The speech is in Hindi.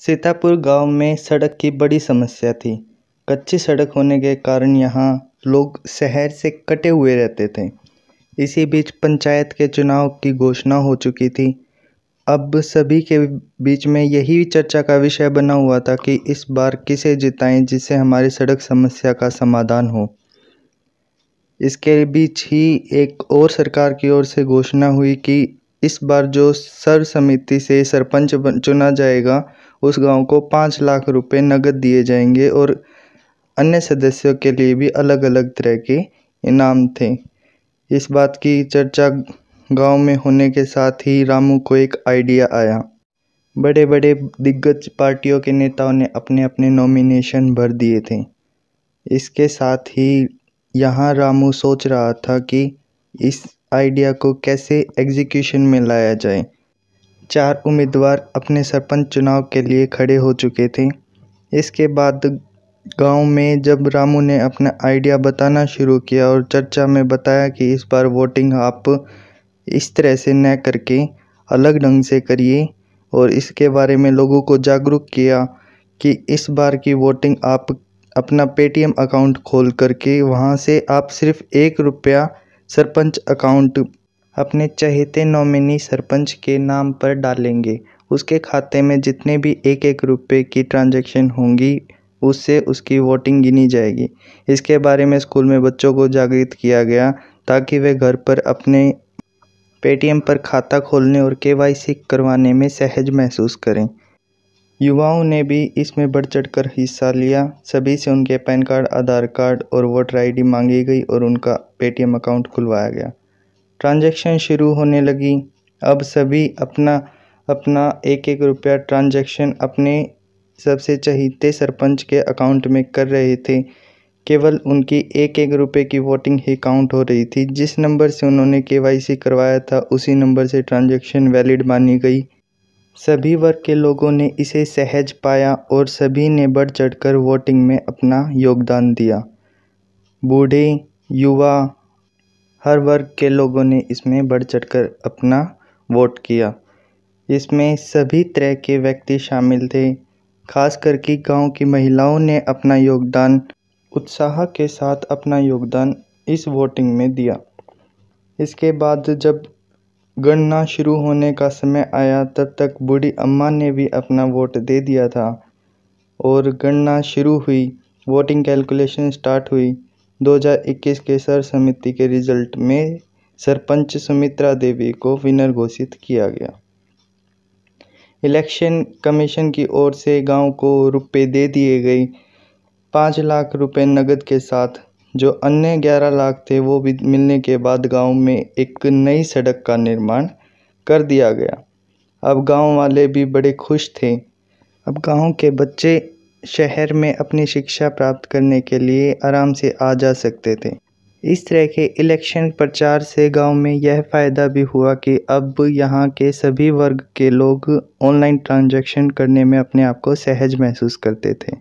सीतापुर गांव में सड़क की बड़ी समस्या थी। कच्ची सड़क होने के कारण यहाँ लोग शहर से कटे हुए रहते थे। इसी बीच पंचायत के चुनाव की घोषणा हो चुकी थी। अब सभी के बीच में यही चर्चा का विषय बना हुआ था कि इस बार किसे जिताएं जिससे हमारी सड़क समस्या का समाधान हो। इसके बीच ही एक और सरकार की ओर से घोषणा हुई कि इस बार जो सर्वसम्मति से सरपंच चुना जाएगा उस गांव को 5 लाख रुपए नगद दिए जाएंगे और अन्य सदस्यों के लिए भी अलग अलग तरह के इनाम थे। इस बात की चर्चा गांव में होने के साथ ही रामू को एक आइडिया आया। बड़े बड़े दिग्गज पार्टियों के नेताओं ने अपने अपने नॉमिनेशन भर दिए थे। इसके साथ ही यहाँ रामू सोच रहा था कि इस आइडिया को कैसे एग्जीक्यूशन में लाया जाए। 4 उम्मीदवार अपने सरपंच चुनाव के लिए खड़े हो चुके थे। इसके बाद गांव में जब रामू ने अपना आइडिया बताना शुरू किया और चर्चा में बताया कि इस बार वोटिंग आप इस तरह से न करके अलग ढंग से करिए और इसके बारे में लोगों को जागरूक किया कि इस बार की वोटिंग आप अपना पेटीएम अकाउंट खोल करके वहां से आप सिर्फ 1 रुपया सरपंच अकाउंट अपने चहेते नॉमिनी सरपंच के नाम पर डालेंगे। उसके खाते में जितने भी 1-1 रुपये की ट्रांजैक्शन होंगी उससे उसकी वोटिंग गिनी जाएगी। इसके बारे में स्कूल में बच्चों को जागृत किया गया ताकि वे घर पर अपने पेटीएम पर खाता खोलने और केवाईसी करवाने में सहज महसूस करें। युवाओं ने भी इसमें बढ़ चढ़कर हिस्सा लिया। सभी से उनके पैन कार्ड, आधार कार्ड और वोटर आईडी मांगी गई और उनका पेटीएम अकाउंट खुलवाया गया। ट्रांजैक्शन शुरू होने लगी। अब सभी अपना अपना 1-1 रुपया ट्रांजैक्शन अपने सबसे चहेते सरपंच के अकाउंट में कर रहे थे। केवल उनकी 1-1 रुपये की वोटिंग ही काउंट हो रही थी। जिस नंबर से उन्होंने केवाईसी करवाया था उसी नंबर से ट्रांजैक्शन वैलिड मानी गई। सभी वर्ग के लोगों ने इसे सहज पाया और सभी ने बढ़ चढ़कर वोटिंग में अपना योगदान दिया। बूढ़े, युवा, हर वर्ग के लोगों ने इसमें बढ़ चढ़कर अपना वोट किया। इसमें सभी तरह के व्यक्ति शामिल थे। खास करके गांव की महिलाओं ने अपना योगदान उत्साह के साथ अपना योगदान इस वोटिंग में दिया। इसके बाद जब गणना शुरू होने का समय आया तब तक बूढ़ी अम्मा ने भी अपना वोट दे दिया था और गणना शुरू हुई। वोटिंग कैलकुलेशन स्टार्ट हुई। 2021 के सर्वसम्मति के रिजल्ट में सरपंच सुमित्रा देवी को विनर घोषित किया गया। इलेक्शन कमीशन की ओर से गांव को रुपए दे दिए गए 5 लाख रुपए नगद के साथ। जो अन्य 11 लाख थे वो भी मिलने के बाद गांव में एक नई सड़क का निर्माण कर दिया गया। अब गांव वाले भी बड़े खुश थे। अब गांव के बच्चे शहर में अपनी शिक्षा प्राप्त करने के लिए आराम से आ जा सकते थे। इस तरह के इलेक्शन प्रचार से गांव में यह फ़ायदा भी हुआ कि अब यहाँ के सभी वर्ग के लोग ऑनलाइन ट्रांजैक्शन करने में अपने आप को सहज महसूस करते थे।